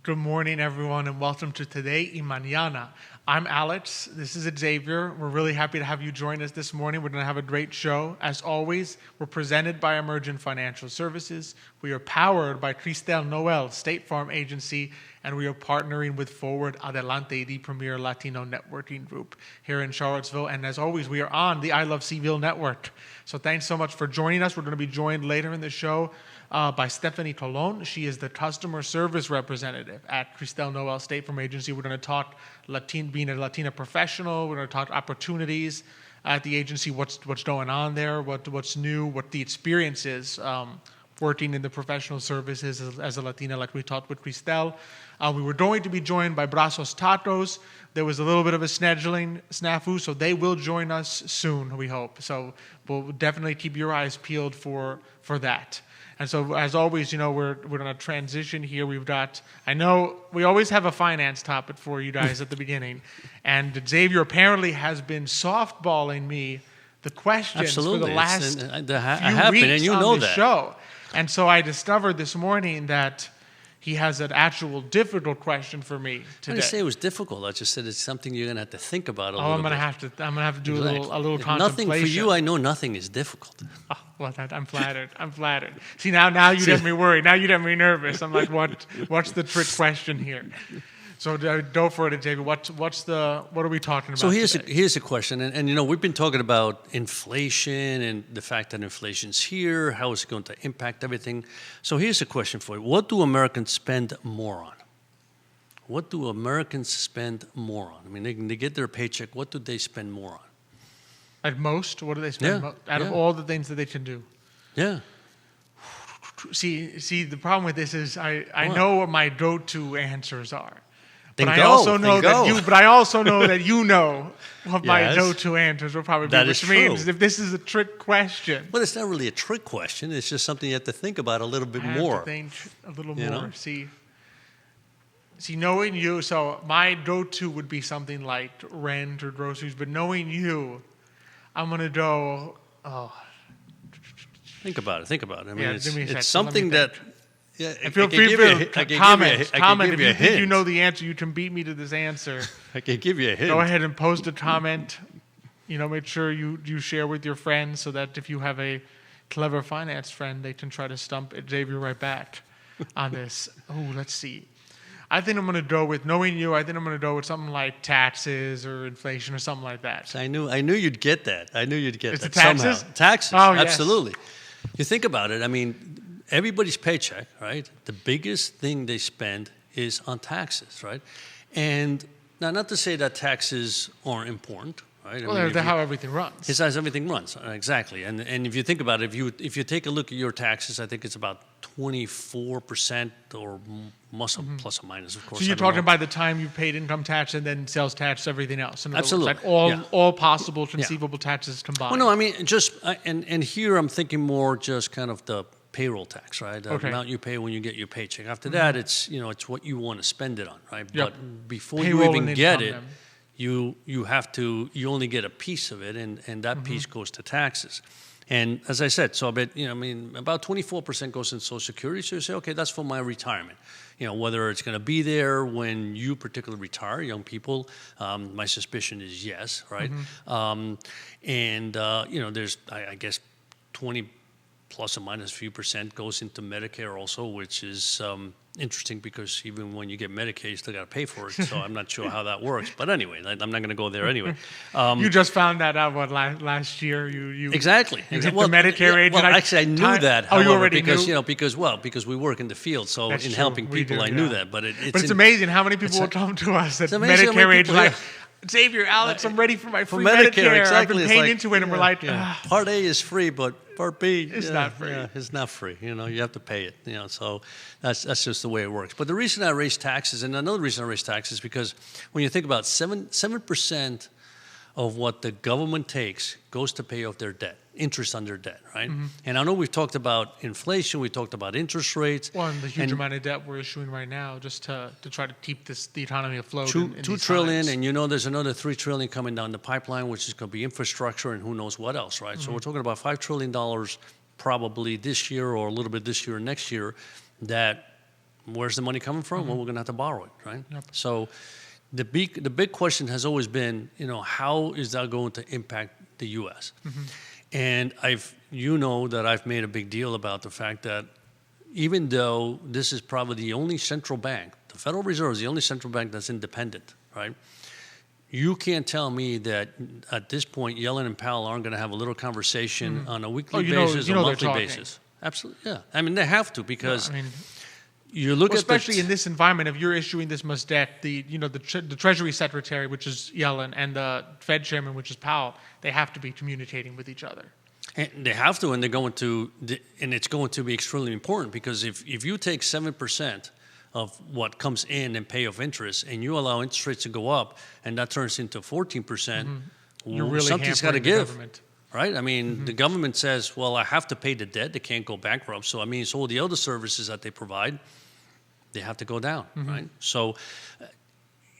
Good morning, everyone, and welcome to Today y Mañana. I'm Alex. This is Xavier. We're really happy to have you join us this morning. We're going to have a great show. As always, we're presented by Emergent Financial Services. We are powered by Cristel Noel, State Farm Agency, and we are partnering with Forward Adelante, the premier Latino networking group here in Charlottesville. And as always, we are on the I Love CVille Network. So thanks so much for joining us. We're going to be joined later in the show by Stephanie Colon. She is the customer service representative at Cristel Noel State Farm Agency. We're going to talk being a Latina professional. We're going to talk opportunities at the agency, what's going on there, what's new, what the experience is working in the professional services as a Latina, like we talked with Cristel. We were going to be joined by Brazos Tacos. There was a little bit of a scheduling snafu, so they will join us soon, we hope. So we'll definitely keep your eyes peeled for that. And so, as always, we're going to transition here. I know we always have a finance topic for you guys at the beginning. And Xavier apparently has been softballing me the questions Absolutely. for the last few weeks and you on know the show. And so I discovered this morning that he has an actual difficult question for me today. I didn't say it was difficult. I just said it's something you're going to have to think about a little bit. I'm going to have to do a little contemplation. Nothing for you. I know nothing is difficult. Oh, well, I'm flattered. I'm flattered. See, now you get me worried. Now you get me nervous. I'm like, what's the trick question here? So go for it, Xavier. What are we talking about? So here's today? a question, and we've been talking about inflation and the fact that inflation's here, how it's going to impact everything. So here's a question for you: what do Americans spend more on? What do Americans spend more on? I mean, they get their paycheck. What do they spend more on? At most, what do they spend out of all the things that they can do? Yeah. See, the problem with this is I know what my go-to answers are. But I also know that you know what my go-to answers will probably be. That which is means true. If this is a trick question. Well, it's not really a trick question. It's just something you have to think about a little bit more. I have to think a little more. See, knowing you, so my go-to would be something like rent or groceries, but knowing you, I'm going to go, Think about it. I mean, it's something that... Yeah, and feel free to comment. If you think you know the answer, you can beat me to this answer. I can give you a hint. Go ahead and post a comment. Make sure you share with your friends so that if you have a clever finance friend, they can try to stump Xavier right back on this. Oh, let's see. I think I'm going to go with, knowing you, I think I'm going to go with something like taxes or inflation or something like that. So I knew you'd get that. It's the taxes? Somehow. Taxes, oh, yes. Absolutely. You think about it, I mean, everybody's paycheck, right? The biggest thing they spend is on taxes, right? And now, not to say that taxes aren't important, right? Well, they're how everything runs. It's how everything runs, exactly. And if you think about it, if you take a look at your taxes, I think it's about 24% or plus or minus, of course. So you're talking by the time you paid income tax and then sales tax, everything else. In Absolutely. Words, like all possible conceivable taxes combined. Well, no, I mean, and here I'm thinking more just kind of the payroll tax, right? The amount you pay when you get your paycheck. After that, it's what you want to spend it on, right? Yep. But before payroll you even get it, then. you only get a piece of it, and that piece goes to taxes. And as I said, so about 24% goes in Social Security. So you say, okay, that's for my retirement. Whether it's going to be there when you particularly retire, young people, my suspicion is yes, right? There's, I guess, 20 plus or minus a few percent goes into Medicare also, which is interesting because even when you get Medicaid, you still got to pay for it. So I'm not sure how that works. But anyway, I'm not going to go there anyway. You just found that out, last year? You Exactly. You hit the Medicare age. Well, actually, I knew that. However, you already because, knew? Because we work in the field. So That's in true. helping people, I knew that. But it's amazing how many people will come to us at Medicare age like, Xavier, Alex, I'm ready for my free Medicare. Exactly. I've been paying into it, and we're like, Part A is free, but Part B is not free. Yeah, it's not free. You have to pay it. So that's just the way it works. But the reason I raise taxes, and another reason I raise taxes, is because when you think about 7% of what the government takes goes to pay off their debt, interest on their debt, right? And I know we've talked about inflation, we talked about interest rates. Well, and the huge amount of debt we're issuing right now just to try to keep the economy afloat. $2 trillion, and there's another $3 trillion coming down the pipeline, which is going to be infrastructure and who knows what else, right? So we're talking about $5 trillion probably this year or a little bit this year or next year that Where's the money coming from? Well, we're going to have to borrow it, right? Yep. So the big question has always been, how is that going to impact the U.S.? And that I've made a big deal about the fact that even though this is probably the only central bank, the Federal Reserve is the only central bank that's independent, right? You can't tell me that at this point, Yellen and Powell aren't going to have a little conversation on a weekly basis or monthly basis. Absolutely, yeah. I mean, they have to because you look at especially in this environment, if you're issuing this much debt, the Treasury Secretary, which is Yellen, and the Fed Chairman, which is Powell, they have to be communicating with each other. And they have to, and they're going to, and it's going to be extremely important because if you take 7% of what comes in and pay off interest, and you allow interest rates to go up, and that turns into 14%, You're really something's got to hampering the give, government. right? I mean, the government says, well, I have to pay the debt; they can't go bankrupt. So all the other services that they provide, they have to go down, right? So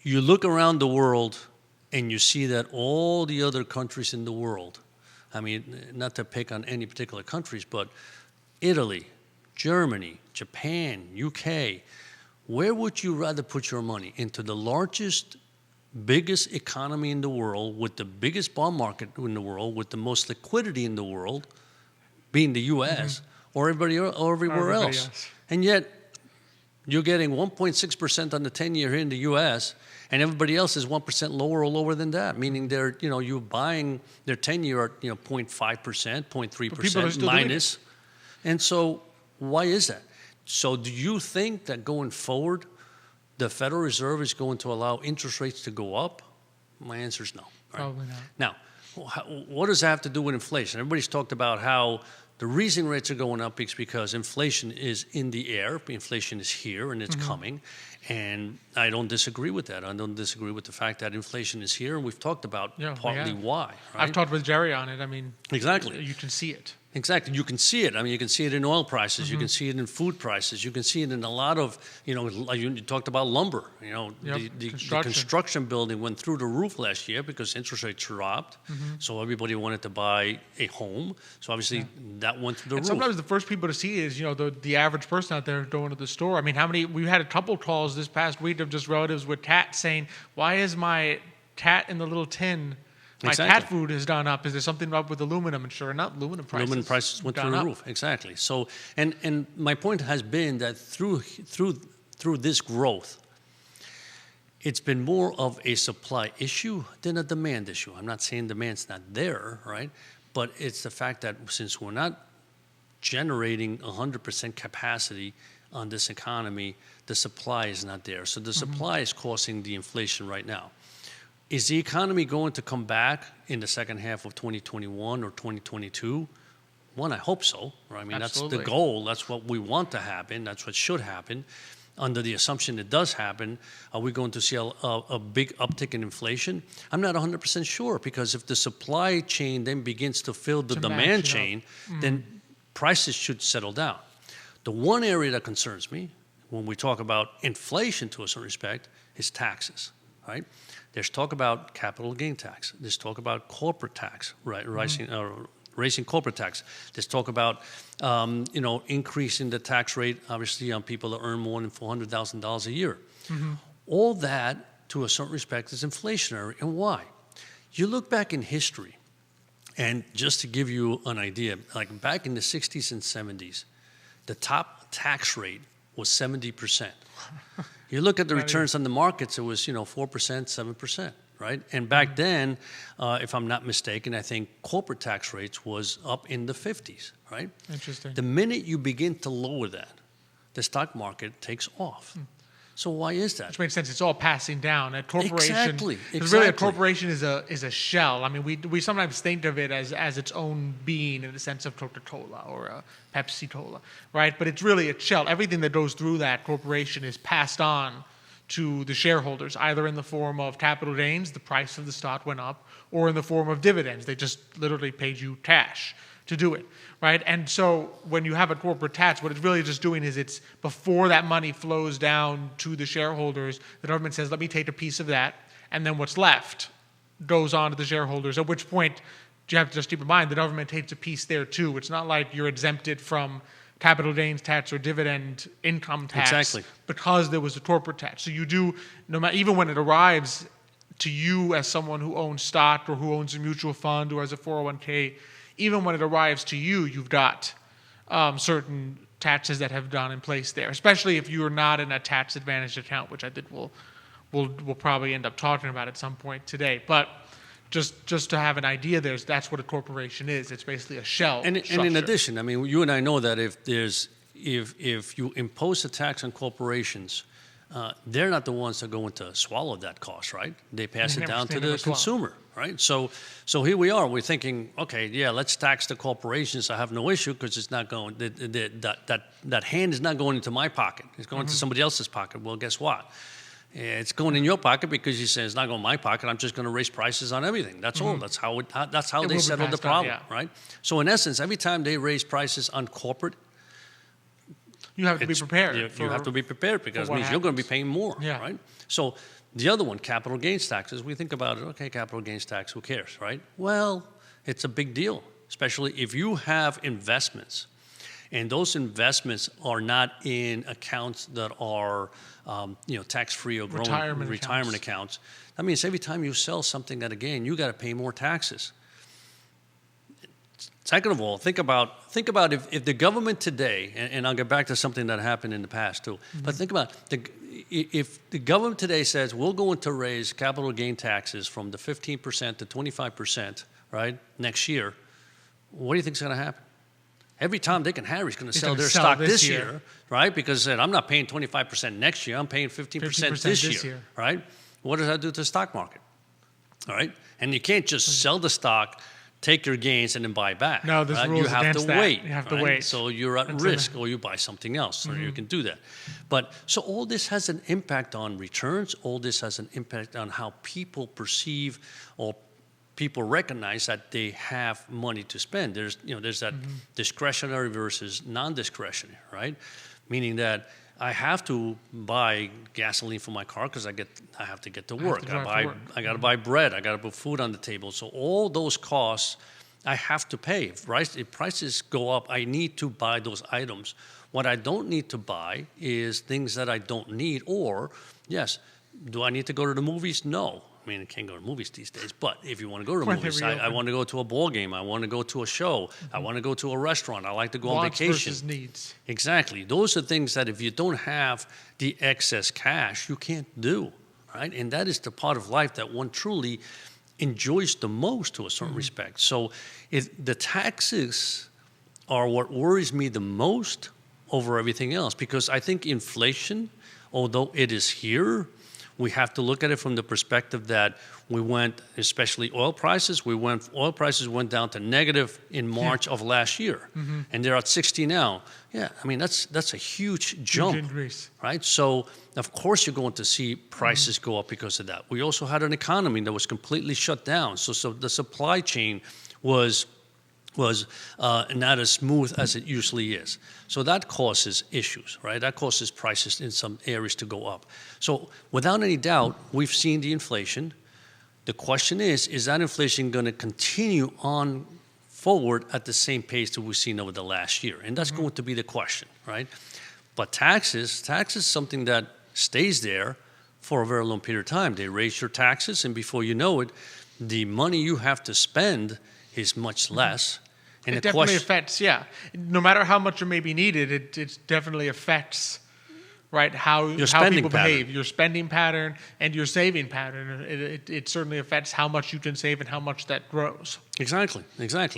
you look around the world, and you see that all the other countries in the world. I mean, not to pick on any particular countries, but Italy, Germany, Japan, UK, where would you rather put your money? Into the largest, biggest economy in the world, with the biggest bond market in the world, with the most liquidity in the world, being the U.S., or everywhere else. And yet, you're getting 1.6% on the 10-year here in the U.S., and everybody else is 1% lower or lower than that, meaning you're buying their 10-year at 0.5%, 0.3% minus. And so why is that? So do you think that going forward, the Federal Reserve is going to allow interest rates to go up? My answer is no. Right? Probably not. Now, what does that have to do with inflation? Everybody's talked about how the reason rates are going up is because inflation is in the air. Inflation is here and it's coming. And I don't disagree with that. I don't disagree with the fact that inflation is here. And we've talked about partly why. Right? I've talked with Jerry on it. I mean, exactly. You can see it. Exactly. You can see it. I mean, you can see it in oil prices. You can see it in food prices. You can see it in a lot of, like you talked about lumber. The construction building went through the roof last year because interest rates dropped. So everybody wanted to buy a home. So obviously that went through the roof. Sometimes the first people to see it is, the average person out there going to the store. I mean, we had a couple calls this past week of just relatives with tats saying, why is my tat in the little tin? My cat food has gone up. Is there something up with aluminum? And sure enough, aluminum prices went through the roof. Exactly. So, and my point has been that through this growth, it's been more of a supply issue than a demand issue. I'm not saying demand's not there, right? But it's the fact that since we're not generating 100% capacity on this economy, the supply is not there. So the supply is causing the inflation right now. Is the economy going to come back in the second half of 2021 or 2022? One, I hope so. Right? I mean, Absolutely. That's the goal. That's what we want to happen. That's what should happen. Under the assumption it does happen, are we going to see a big uptick in inflation? I'm not 100% sure, because if the supply chain then begins to fill the demand chain, then prices should settle down. The one area that concerns me when we talk about inflation to a certain respect is taxes, right? There's talk about capital gain tax. There's talk about corporate tax, right? Raising corporate tax. There's talk about, increasing the tax rate, obviously, on people that earn more than $400,000 a year. All that, to a certain respect, is inflationary. And why? You look back in history, and just to give you an idea, like back in the 60s and 70s, the top tax rate was 70%. You look at the returns on the markets, it was, 4%, 7%, right? And back then, if I'm not mistaken, I think corporate tax rates was up in the 50s, right? Interesting. The minute you begin to lower that, the stock market takes off. So why is that? Which makes sense. It's all passing down. A corporation, Exactly. Because really, a corporation is a shell. I mean, we sometimes think of it as its own being in the sense of Coca-Cola or a Pepsi-Cola, right? But it's really a shell. Everything that goes through that corporation is passed on to the shareholders, either in the form of capital gains, the price of the stock went up, or in the form of dividends. They just literally paid you cash to do it, right? And so when you have a corporate tax, what it's really just doing is it's before that money flows down to the shareholders, the government says, let me take a piece of that, and then what's left goes on to the shareholders, at which point you have to just keep in mind the government takes a piece there too. It's not like you're exempted from capital gains tax or dividend income tax Exactly. because there was a corporate tax. So you do, no matter, even when it arrives to you as someone who owns stock or who owns a mutual fund or has a 401k, even when it arrives to you, you've got certain taxes that have gone in place there, especially if you are not in a tax advantaged account, which I think we'll probably end up talking about at some point today. But just to have an idea, that's what a corporation is. It's basically a shell. And in addition, I mean, you and I know that if you impose a tax on corporations, they're not the ones that are going to swallow that cost, right? They pass it down to the consumer, right? So here we are. We're thinking, okay, yeah, let's tax the corporations. I have no issue because it's not going. That hand is not going into my pocket. It's going to somebody else's pocket. Well, guess what? It's going in your pocket because you say it's not going in my pocket. I'm just going to raise prices on everything. That's all. That's how they settle the problem, right? So in essence, every time they raise prices on corporate, you have to be prepared. You have to be prepared because it means you're going to be paying more, right? So the other one, capital gains taxes, we think about it, okay, capital gains tax, who cares, right? Well, it's a big deal, especially if you have investments and those investments are not in accounts that are tax-free or growing retirement accounts. That means every time you sell something at a gain, you got to pay more taxes. Second of all, think about if the government today, and I'll get back to something that happened in the past too, but think about if the government today says we're going to raise capital gain taxes from the 15% to 25%, right, next year, what do you think is going to happen? Every Tom, Dick, and Harry's going to sell their stock this year, right? Because I'm not paying 25% next year. I'm paying 15% this year, right? What does that do to the stock market? All right? And you can't just sell the stock, take your gains, and then buy back. No, there's rules against that. Wait, you have to right? wait. So you're at risk, or you buy something else, so you can do that. But so all this has an impact on returns. All this has an impact on how people perceive or people recognize that they have money to spend. There's that discretionary versus non-discretionary, right? Meaning that I have to buy gasoline for my car because I have to get to work. I got to buy bread. I got to put food on the table. So all those costs I have to pay. If prices go up, I need to buy those items. What I don't need to buy is things that I don't need. Or yes, do I need to go to the movies? No. I mean, I can't go to movies these days, but if you want to go to movies, I want to go to a ball game. I want to go to a show. I want to go to a restaurant. I like to go on vacation. Versus needs. Exactly. Those are things that if you don't have the excess cash, you can't do, right? And that is the part of life that one truly enjoys the most to a certain respect. So the taxes are what worries me the most over everything else because I think inflation, although it is here, we have to look at it from the perspective that we went, especially oil prices went down to negative in March of last year, and they're at 60 now. Yeah, I mean, that's a huge jump, huge increase. Right? So, of course, you're going to see prices go up because of that. We also had an economy that was completely shut down, so the supply chain was not as smooth as it usually is. So that causes issues, right? That causes prices in some areas to go up. So without any doubt, we've seen the inflation. The question is that inflation going to continue on forward at the same pace that we've seen over the last year? And that's going to be the question, right? But taxes is something that stays there for a very long period of time. They raise your taxes, and before you know it, the money you have to spend is much less. And it definitely affects, no matter how much it may be needed, it definitely affects, right, how people behave, your spending pattern and your saving pattern. It certainly affects how much you can save and how much that grows. Exactly.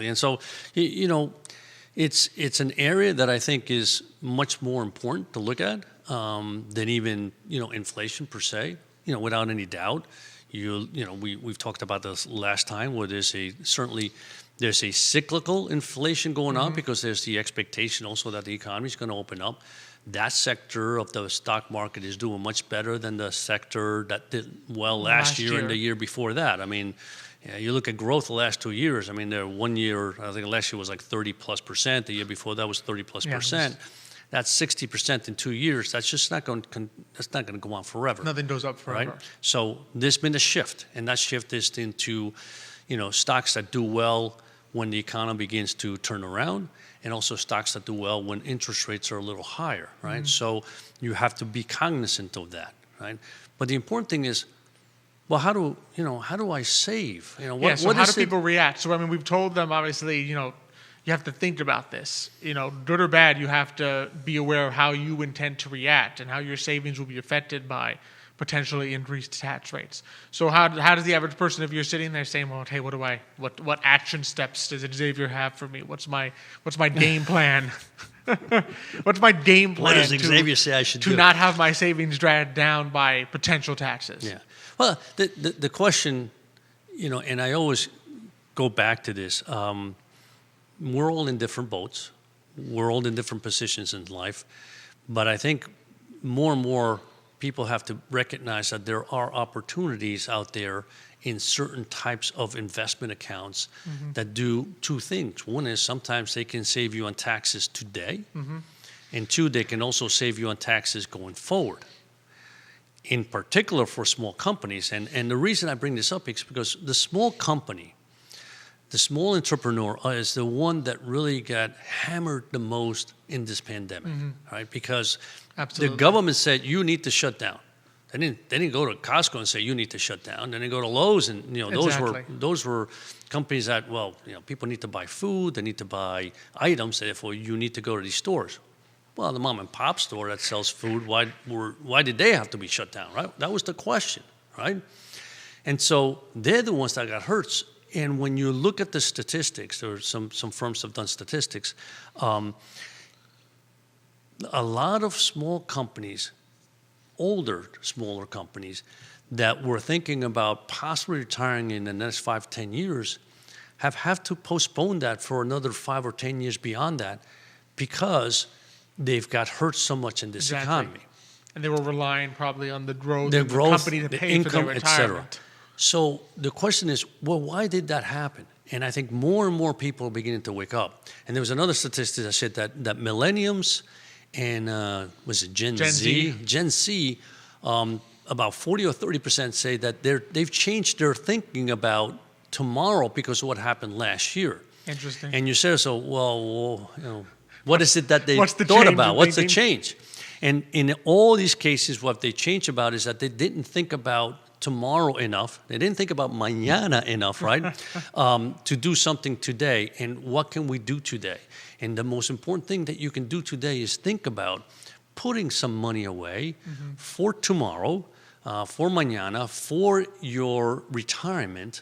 And so, it's an area that I think is much more important to look at than even, inflation per se, without any doubt. We've talked about this last time where there's a cyclical inflation going on because there's the expectation also that the economy is going to open up. That sector of the stock market is doing much better than the sector that did well last year and the year before that. I mean, you look at growth the last 2 years. I mean, there 1 year, I think last year was like 30+%. The year before that was 30+%. That's 60% in 2 years. That's just not going to go on forever. Nothing goes up forever. Right? So there's been a shift, and that shift is into, stocks that do well when the economy begins to turn around, and also stocks that do well when interest rates are a little higher, right? So you have to be cognizant of that, right? But the important thing is, well, how do I save? So how do people react? So, I mean, we've told them, obviously, you have to think about this. Good or bad, you have to be aware of how you intend to react and how your savings will be affected by potentially increased tax rates. So how does the average person, if you're sitting there saying, well, hey, what action steps does Xavier have for me? What's my game plan? What's my game plan? What does Xavier say I should do? To not have my savings dragged down by potential taxes? Yeah. Well, the question, and I always go back to this. We're all in different boats. We're all in different positions in life. But I think more and more people have to recognize that there are opportunities out there in certain types of investment accounts that do two things. One is sometimes they can save you on taxes today. And two, they can also save you on taxes going forward. In particular for small companies. And the reason I bring this up is because the small company, the small entrepreneur is the one that really got hammered the most in this pandemic, right? Because the government said, you need to shut down. They didn't go to Costco and say, you need to shut down. Then they go to Lowe's and, those were companies that, people need to buy food, they need to buy items, therefore you need to go to these stores. Well, the mom and pop store that sells food, why did they have to be shut down, right? That was the question, right? And so they're the ones that got hurt. And when you look at the statistics, there are some firms have done statistics, a lot of small companies, older, smaller companies, that were thinking about possibly retiring in the next 5-10 years have to postpone that for another 5 or 10 years beyond that because they've got hurt so much in this economy. And they were relying probably on the growth of the company to pay income, for their retirement. Et cetera. So the question is, well, why did that happen? And I think more and more people are beginning to wake up. And there was another statistic that said that millenniums and, was it Gen Z? Gen Z, about 40 or 30% say that they've changed their thinking about tomorrow because of what happened last year. Interesting. And you say, so, well, what is it that they thought about? What's the change? And in all these cases, what they changed about is that they didn't think about tomorrow enough. They didn't think about mañana enough, right? To do something today. And what can we do today? And the most important thing that you can do today is think about putting some money away for tomorrow, for mañana, for your retirement,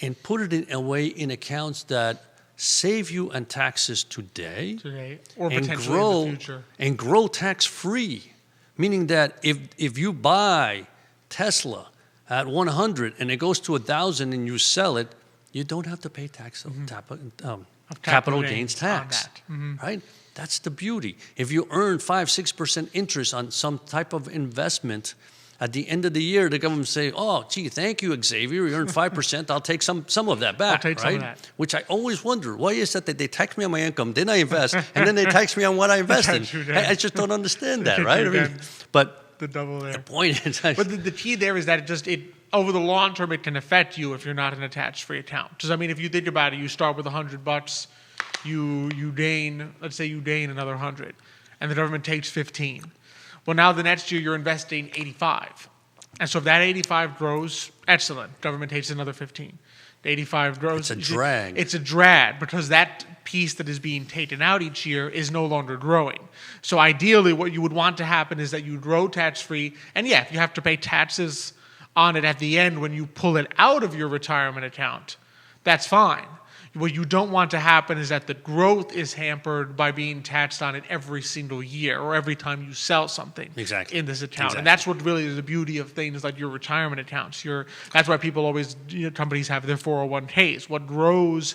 and put it away in accounts that save you on taxes today or potentially in the future. And grow tax-free, meaning that if you buy Tesla at 100 and it goes to 1,000 and you sell it, you don't have to pay tax capital gains tax, right? That's the beauty. If you earn 5-6% interest on some type of investment, at the end of the year, the government say, "Oh, gee, thank you, Xavier. You earned 5%. I'll take some of that back." I'll take some of that. Which I always wonder, why is that they tax me on my income, then I invest, and then they tax me on what I invest in? I just don't understand that, right? I mean, but the double there. The point is, but the key there is that it over the long term, it can affect you if you're not in a tax-free account. Because I mean, if you think about it, you start with $100, you gain, let's say you gain another 100, and the government takes 15. Well, now the next year you're investing 85. And so if that 85 grows, excellent. Government takes another 15. The 85 grows. It's a drag. It's a drag because that piece that is being taken out each year is no longer growing. So ideally what you would want to happen is that you grow tax-free. And yeah, if you have to pay taxes on it at the end when you pull it out of your retirement account, that's fine. What you don't want to happen is that the growth is hampered by being taxed on it every single year or every time you sell something in this account. And that's what really is the beauty of things like your retirement accounts. That's why people always, companies have their 401ks. What grows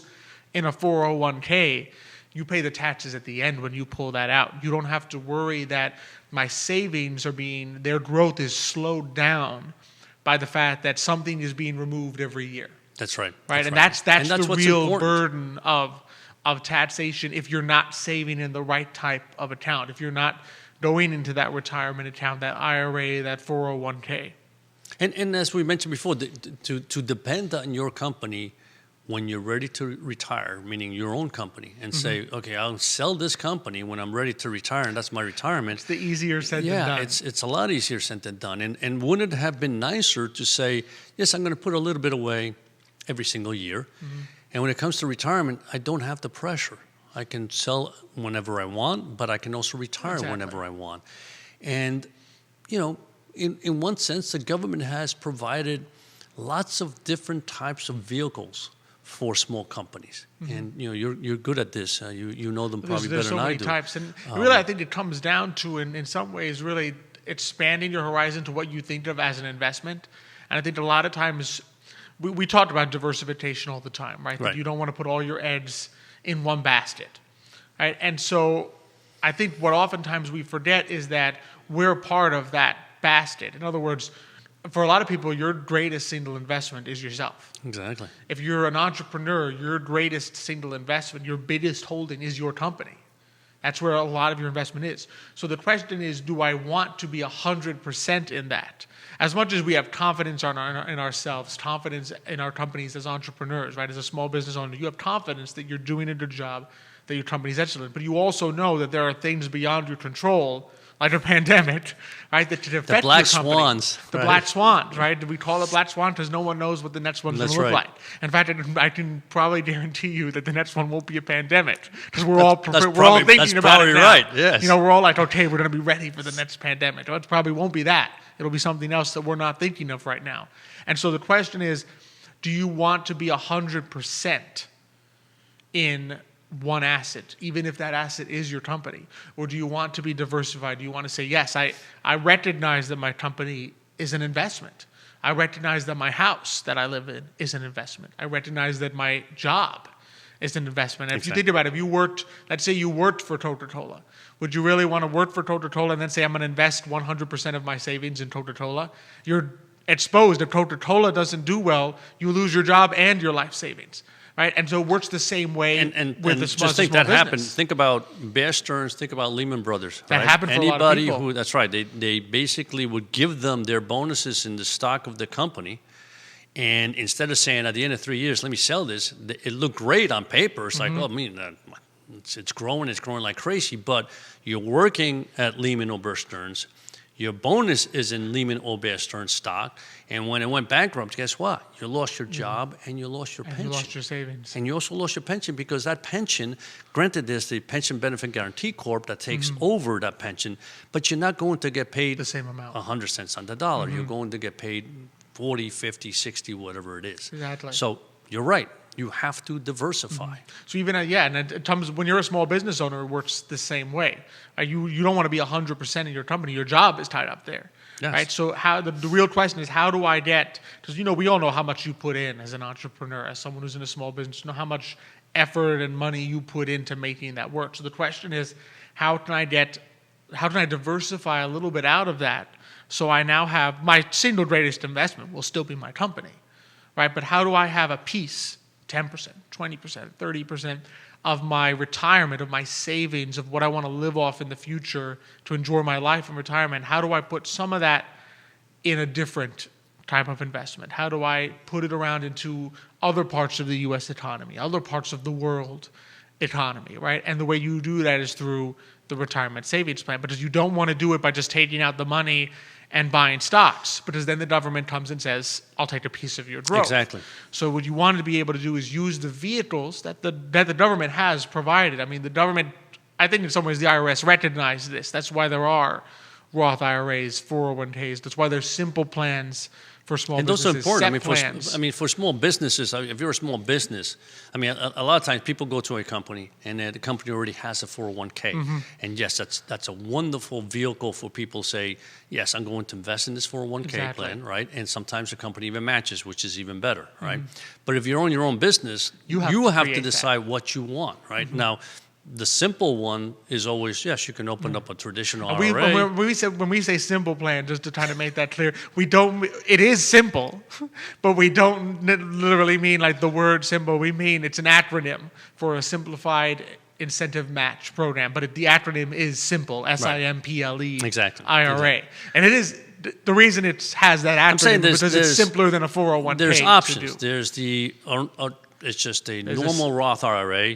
in a 401k, you pay the taxes at the end when you pull that out. You don't have to worry that my savings their growth is slowed down by the fact that something is being removed every year. That's right. Right, and that's the real burden of taxation if you're not saving in the right type of account, if you're not going into that retirement account, that IRA, that 401k. And as we mentioned before, to depend on your company when you're ready to retire, meaning your own company, and say, okay, I'll sell this company when I'm ready to retire, and that's my retirement. It's the easier said than done. Yeah, it's a lot easier said than done. And wouldn't it have been nicer to say, yes, I'm going to put a little bit away every single year, and when it comes to retirement, I don't have the pressure. I can sell whenever I want, but I can also retire whenever I want. And, in one sense, the government has provided lots of different types of vehicles for small companies, and you're good at this. You know them probably better than I do. There's so many types, and really, I think it comes down to, in some ways, really expanding your horizon to what you think of as an investment. And I think a lot of times, we talked about diversification all the time, right? That you don't want to put all your eggs in one basket, right? And so, I think what oftentimes we forget is that we're part of that basket. In other words, for a lot of people, your greatest single investment is yourself. Exactly. If you're an entrepreneur, your greatest single investment, your biggest holding is your company. That's where a lot of your investment is. So the question is, do I want to be 100% in that? As much as we have confidence in ourselves, confidence in our companies as entrepreneurs, right? As a small business owner, you have confidence that you're doing a good job, that your company's excellent. But you also know that there are things beyond your control, like a pandemic, right, that could affect your company. The black swans. The black swans, right? We call it black swan because no one knows what the next one's going to look like. In fact, I can probably guarantee you that the next one won't be a pandemic because we're all thinking about it now. Right. Yes. We're all like, okay, we're going to be ready for the next pandemic. Well, it probably won't be that. It'll be something else that we're not thinking of right now. And so the question is, do you want to be 100% in one asset, even if that asset is your company? Or do you want to be diversified? Do you want to say, yes, I recognize that my company is an investment. I recognize that my house that I live in is an investment. I recognize that my job is an investment. And if you think about it, let's say you worked for Coca-Cola. Would you really want to work for Coca-Cola and then say, I'm going to invest 100% of my savings in Coca-Cola? You're exposed. If Coca-Cola doesn't do well, you lose your job and your life savings. Right? And so it works the same way with the small business. That happened. Think about Bear Stearns. Think about Lehman Brothers. That happened for a lot of people. That's right. They basically would give them their bonuses in the stock of the company, and instead of saying at the end of 3 years, let me sell this, it looked great on paper. It's like, it's growing like crazy. But you're working at Lehman or Bear Stearns. Your bonus is in Lehman or Bear Stearns stock. And when it went bankrupt, guess what? You lost your job and you lost your pension. You lost your savings. And you also lost your pension because that pension, granted there's the Pension Benefit Guaranty Corp that takes over that pension, but you're not going to get paid the same amount. 100 cents on the dollar. You're going to get paid 40, 50, 60, whatever it is. Exactly. So you're right. You have to diversify. So even, and it comes, when you're a small business owner, it works the same way. You don't want to be 100% in your company. Your job is tied up there. Yes. Right? So the real question is, how do I get, because we all know how much you put in as an entrepreneur, as someone who's in a small business, know how much effort and money you put into making that work. So the question is, how can I diversify a little bit out of that so I now have, my single greatest investment will still be my company, right? But how do I have a piece, 10%, 20%, 30% of my retirement, of my savings, of what I want to live off in the future to enjoy my life in retirement? How do I put some of that in a different type of investment? How do I put it around into other parts of the U.S. economy, other parts of the world economy, right? And the way you do that is through the retirement savings plan, because you don't want to do it by just taking out the money and buying stocks, because then the government comes and says, I'll take a piece of your growth. Exactly. So what you want to be able to do is use the vehicles that the government has provided. I mean, the government, I think in some ways the IRS recognized this. That's why there are Roth IRAs, 401ks. That's why there's simple plans for small businesses. And those are important. For small businesses, if you're a small business, a lot of times people go to a company and the company already has a 401k. And yes, that's a wonderful vehicle for people to say, yes, I'm going to invest in this 401k plan, right? And sometimes the company even matches, which is even better, right? But if you're on your own business, you have to decide what you want, right? Now, the simple one is always, yes, you can open up a traditional IRA. When we say simple plan, just to try to make that clear, it is simple, but we don't literally mean like the word simple. We mean it's an acronym for a simplified incentive match program, but the acronym is SIMPLE, SIMPLE, exactly. IRA. Exactly. And it is, the reason it has that acronym is because it's simpler than a 401k. There's options. There's the It's just a There's normal Roth IRA,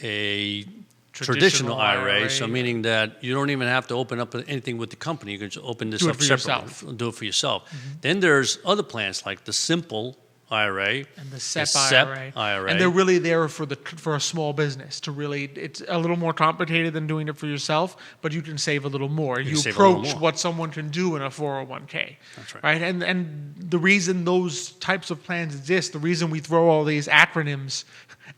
a traditional IRA. So meaning that you don't even have to open up anything with the company. You can just open this Do it up for separately. yourself. Do it for yourself. Then there's other plans like the simple IRA and the SEP IRA. And they're really there for a small business to really, it's a little more complicated than doing it for yourself, but you can save a little more. You approach what someone can do in a 401k. That's right. Right? And the reason those types of plans exist, the reason we throw all these acronyms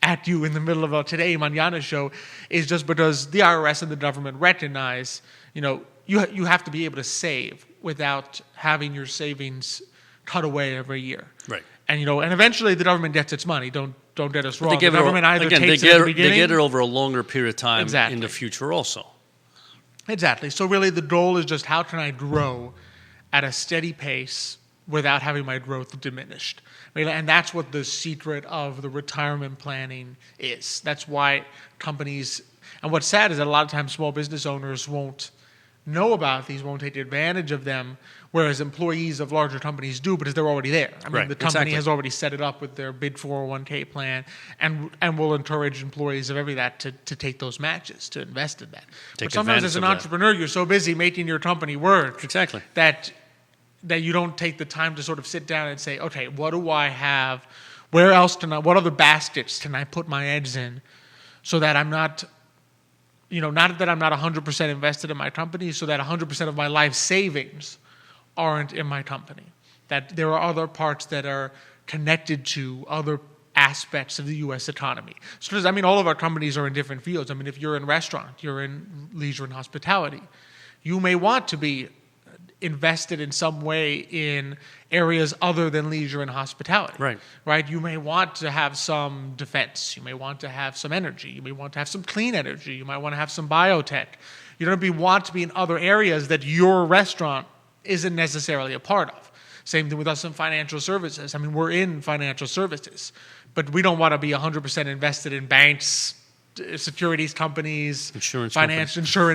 at you in the middle of a Today Mañana show is just because the IRS and the government recognize, you have to be able to save without having your savings cut away every year. Right. And and eventually the government gets its money. Don't get us wrong. The government either takes it at the beginning. They get it over a longer period of time in the future also. Exactly. So really the goal is just how can I grow at a steady pace without having my growth diminished. And that's what the secret of the retirement planning is. That's why companies, and what's sad is that a lot of times small business owners won't know about these, won't take advantage of them, whereas employees of larger companies do because they're already there. I mean, the company has already set it up with their big 401k plan and will encourage employees of every that to take those matches, to invest in that. But sometimes as an entrepreneur, you're so busy making your company work that you don't take the time to sort of sit down and say, okay, what do I have? Where else what other baskets can I put my eggs in so that I'm not that I'm not 100% invested in my company, so that 100% of my life savings aren't in my company. That there are other parts that are connected to other aspects of the U.S. economy. So, all of our companies are in different fields. If you're in restaurant, you're in leisure and hospitality, you may want to be invested in some way in areas other than leisure and hospitality. Right? You may want to have some defense. You may want to have some energy. You may want to have some clean energy. You might want to have some biotech. You don't want to be in other areas that your restaurant isn't necessarily a part of. Same thing with us in financial services. We're in financial services, but we don't want to be 100% invested in banks, securities companies, insurance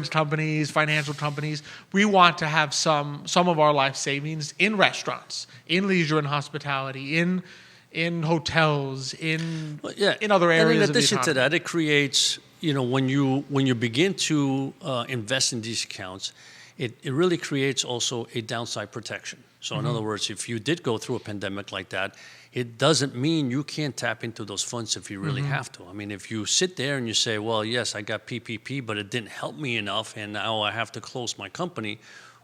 companies, financial companies. We want to have some of our life savings in restaurants, in leisure and hospitality, in hotels, in other areas. And in addition of the economy. To that, it creates, when you begin to invest in these accounts, it really creates also a downside protection. So in other words, if you did go through a pandemic like that, it doesn't mean you can't tap into those funds if you really have to. If you sit there and you say, well, yes, I got PPP, but it didn't help me enough, and now I have to close my company.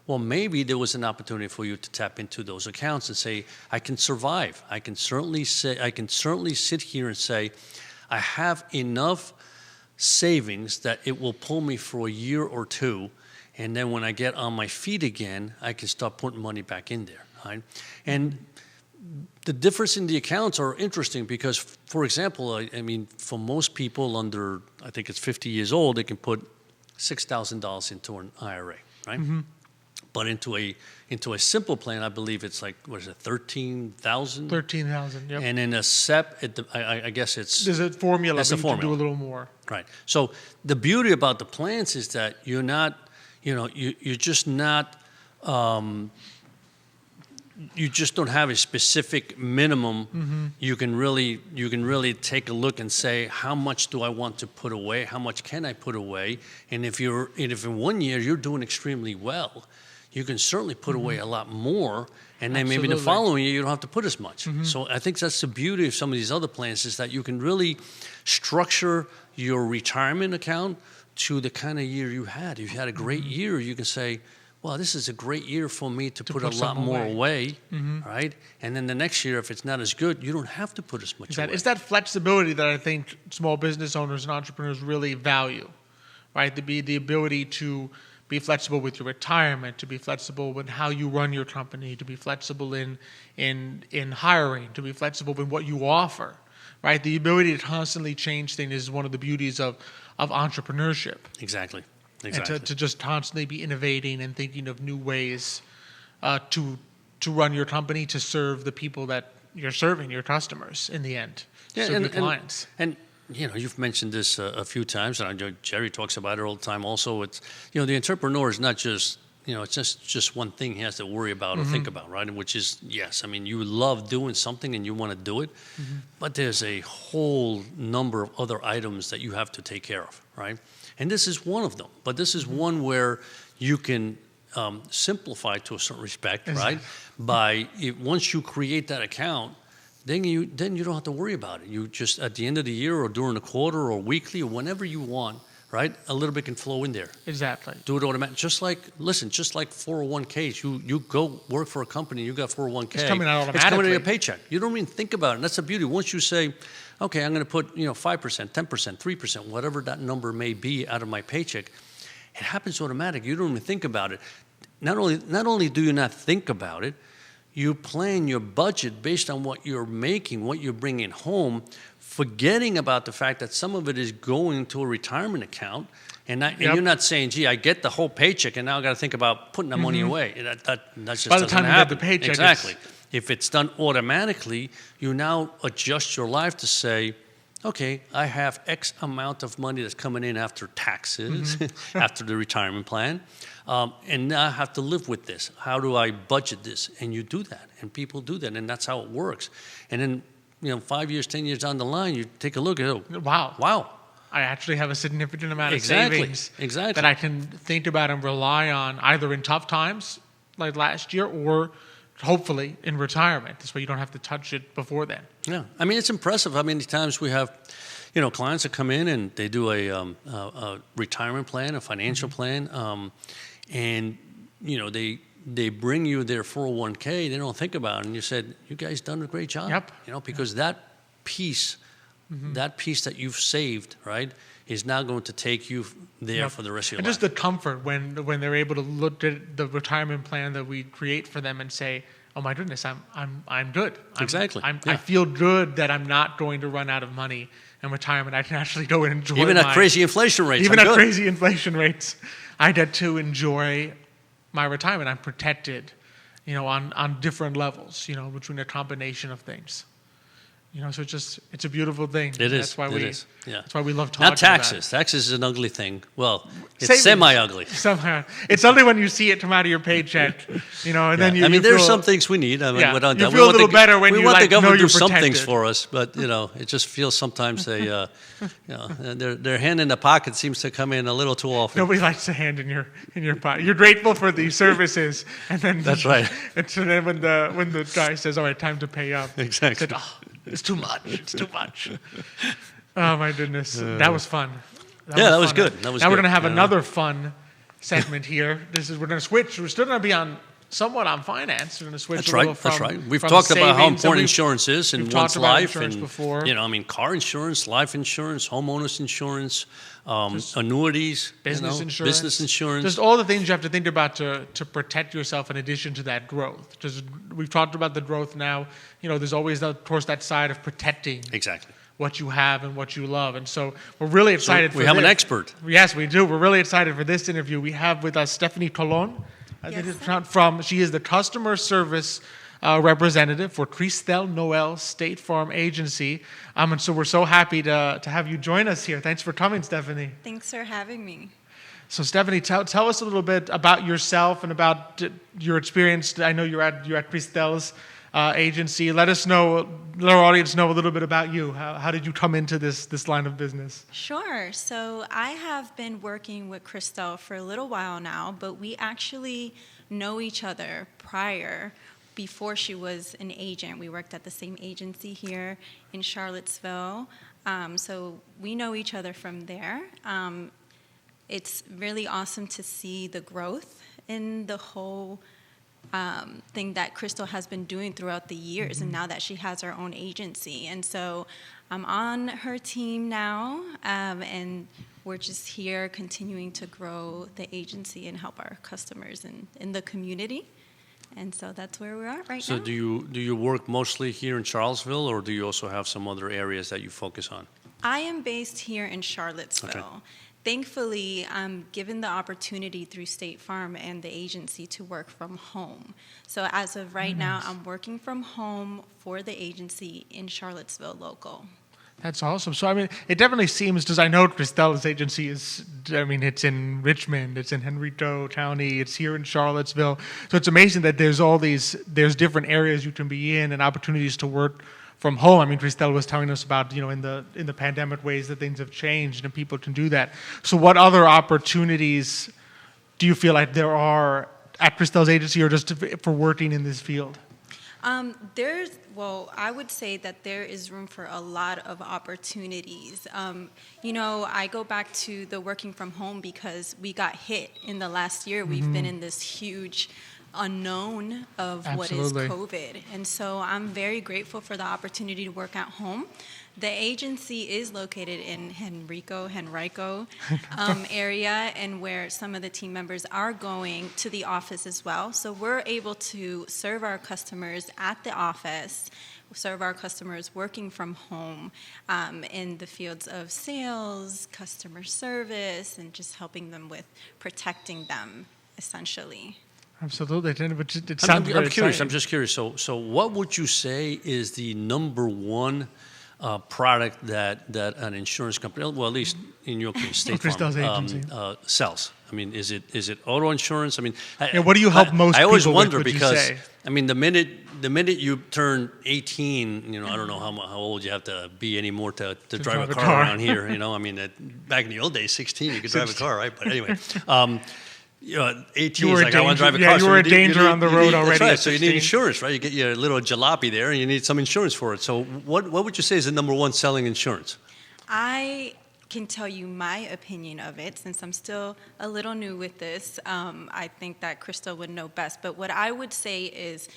Well, maybe there was an opportunity for you to tap into those accounts and say, I can survive. I can certainly sit here and say, I have enough savings that it will pull me for a year or two. And then when I get on my feet again, I can start putting money back in there. Right? And the difference in the accounts are interesting because, for example, for most people under, I think it's 50 years old, they can put $6,000 into an IRA, right? But into a simple plan, I believe it's like, what is it, 13,000? 13,000, yep. And in a SEP, I guess it's... There's a formula, but you can do a little more. Right. So the beauty about the plans is that you're not, you're just not... you just don't have a specific minimum. You can really take a look and say, how much do I want to put away? How much can I put away? And if in 1 year you're doing extremely well, you can certainly put away a lot more. And then maybe the following year you don't have to put as much. So I think that's the beauty of some of these other plans is that you can really structure your retirement account to the kind of year you had. If you had a great year, you can say, well, this is a great year for me to put a lot more away, right? And then the next year, if it's not as good, you don't have to put as much away. It's that flexibility that I think small business owners and entrepreneurs really value, right? The ability to be flexible with your retirement, to be flexible with how you run your company, to be flexible in hiring, to be flexible in what you offer, right? The ability to constantly change things is one of the beauties of entrepreneurship. Exactly. And to just constantly be innovating and thinking of new ways to run your company to serve the people that you're serving, your customers in the end, serve your clients. And you've mentioned this a few times, and I know Jerry talks about it all the time also. It's, the entrepreneur is not just, it's just one thing he has to worry about or think about, right? Which is, yes, I mean, you love doing something and you want to do it, but there's a whole number of other items that you have to take care of, right? And this is one of them, but this is one where you can simplify to a certain respect, right? Once you create that account, then you don't have to worry about it. You just, at the end of the year or during the quarter or weekly or whenever you want, right? A little bit can flow in there. Exactly. Do it automatically. Just like 401ks. You go work for a company, you got 401k. It's coming out automatically. It's coming out of your paycheck. You don't even think about it. And that's the beauty. Once you say, okay, I'm going to put 5%, 10%, 3%, whatever that number may be out of my paycheck, it happens automatic. You don't even think about it. Not only do you not think about it, you plan your budget based on what you're making, what you're bringing home, forgetting about the fact that some of it is going to a retirement account, and you're not saying, gee, I get the whole paycheck, and now I got to think about putting that money away. That just By the doesn't time you happen. get the paycheck, exactly. If it's done automatically, you now adjust your life to say, okay, I have X amount of money that's coming in after taxes, after the retirement plan, and now I have to live with this. How do I budget this? And you do that, and people do that, and that's how it works. And then, 5 years, 10 years down the line, you take a look at it. Wow. I actually have a significant amount of savings that I can think about and rely on either in tough times, like last year, or hopefully in retirement. This way you don't have to touch it before then. Yeah. I mean, it's impressive how many times we have, clients that come in and they do a retirement plan, a financial plan, and, they bring you their 401k, they don't think about it, and you said, you guys done a great job. Yep. Because that piece that you've saved, right, is now going to take you there for the rest of your life. And just the comfort when they're able to look at the retirement plan that we create for them and say, oh my goodness, I'm good. Exactly. I feel good that I'm not going to run out of money in retirement. I can actually go and enjoy even at crazy inflation rates. Crazy inflation rates, I get to enjoy my retirement. I'm protected, on different levels, between a combination of things. So it's a beautiful thing. It is. That's why That's why we love talking Not taxes. about it. Taxes is an ugly thing. Well, it's Savings. semi-ugly. Somehow, it's only when you see it come out of your paycheck, and then you. I mean, there's there's some things we need. I mean, you feel a little better when you want the government to you're do some protected. things for us, but it just feels sometimes their hand in the pocket seems to come in a little too often. Nobody likes a hand in your pocket. You're grateful for the services, and then that's right. And so then when the guy says, "All right, time to pay up," exactly. Said, it's too much. It's too much. Oh my goodness, that was fun. That was good. Now we're gonna have another fun segment here. We're gonna switch. We're still gonna be somewhat on finance. We're gonna switch. That's right. We've talked about how important insurance is in one's life, and before. car insurance, life insurance, homeowners insurance, annuities, business insurance, just all the things you have to think about to protect yourself in addition to that growth. Just we've talked about the growth now. There's always of course that side of protecting what you have and what you love, and so we're really excited. We have an expert. Yes, we do. We're really excited for this interview. We have with us Stephanie Colon. She is the customer service representative for Cristel Noel State Farm Agency. And so we're so happy to have you join us here. Thanks for coming, Stephanie. Thanks for having me. So Stephanie, tell us a little bit about yourself and about your experience. I know you're at Cristel's agency. Let our audience know a little bit about you. How did you come into this line of business? Sure. So I have been working with Cristel for a little while now, but we actually know each other before she was an agent. We worked at the same agency here in Charlottesville. So we know each other from there. It's really awesome to see the growth in the whole thing that Cristel has been doing throughout the years, and now that she has her own agency. And so I'm on her team now, and we're just here continuing to grow the agency and help our customers in the community. And so that's where we are right now. So do you work mostly here in Charlottesville, or do you also have some other areas that you focus on? I am based here in Charlottesville. Okay. Thankfully, I'm given the opportunity through State Farm and the agency to work from home. So as of right now, I'm working from home for the agency in Charlottesville local. That's awesome. So, I mean, it definitely seems, because I know Cristel's agency is, I mean, it's in Richmond, it's in Henrico County, it's here in Charlottesville. So it's amazing that there's different areas you can be in and opportunities to work from home. I mean, Cristel was telling us about, in the pandemic, ways that things have changed and people can do that. So what other opportunities do you feel like there are at Cristel's agency or just for working in this field? I would say that there is room for a lot of opportunities. I go back to the working from home because we got hit in the last year. We've been in this huge unknown of Absolutely. what is COVID. And so I'm very grateful for the opportunity to work at home. The agency is located in Henrico area, and where some of the team members are going to the office as well. So we're able to serve our customers at the office, serve our customers working from home in the fields of sales, customer service, and just helping them with protecting them, essentially. Absolutely. It sounds very I'm curious. exciting. I'm just curious. So what would you say is the number one product that an insurance company, well, at least in your case, State Cristel's Farm, agency. sells? I mean, is it auto insurance? I mean, What do you help most I always people with, wonder would you because say? I mean, the minute you turn 18, I don't know how old you have to be anymore to drive a car around here. I mean, back in the old days, 16 you could drive a car, right? But anyway. 18 is like, I want to drive a car. Yeah, you were a danger on the road already. That's right. at So you 16. need insurance, right? You get your little jalopy there, and you need some insurance for it. So what would you say is the number one selling insurance? I can tell you my opinion of it, since I'm still a little new with this. I think that Cristel would know best. But what I would say is